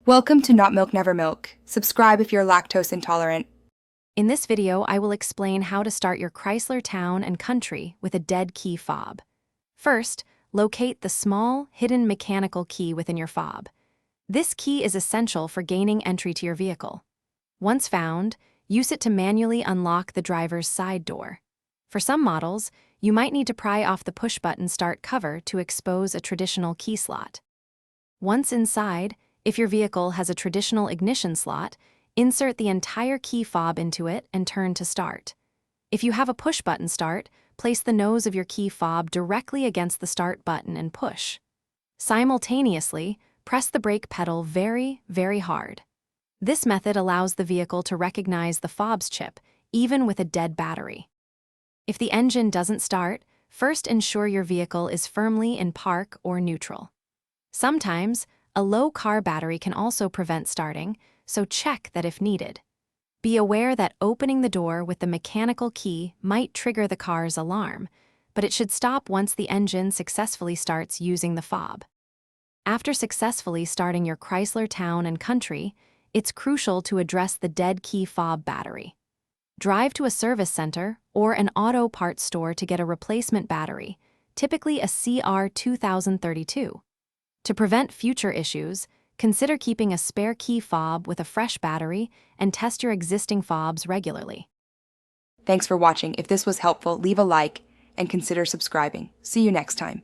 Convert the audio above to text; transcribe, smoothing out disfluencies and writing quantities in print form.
Welcome to Not Milk Never Milk. Subscribe if you're lactose intolerant. In this video, I will explain how to start your Chrysler Town and Country with a dead key fob. First, locate the small, hidden mechanical key within your fob. This key is essential for gaining entry to your vehicle. Once found, use it to manually unlock the driver's side door. For some models, you might need to pry off the push-button start cover to expose a traditional key slot. Once inside, if your vehicle has a traditional ignition slot, insert the entire key fob into it and turn to start. If you have a push-button start, place the nose of your key fob directly against the start button and push. Simultaneously, press the brake pedal very, very hard. This method allows the vehicle to recognize the fob's chip, even with a dead battery. If the engine doesn't start, first ensure your vehicle is firmly in park or neutral. Sometimes, a low car battery can also prevent starting, so check that if needed. Be aware that opening the door with the mechanical key might trigger the car's alarm, but it should stop once the engine successfully starts using the fob. After successfully starting your Chrysler Town and Country, it's crucial to address the dead key fob battery. Drive to a service center or an auto parts store to get a replacement battery, typically a CR2032. To prevent future issues, consider keeping a spare key fob with a fresh battery and test your existing fobs regularly. Thanks for watching. If this was helpful, leave a like and consider subscribing. See you next time.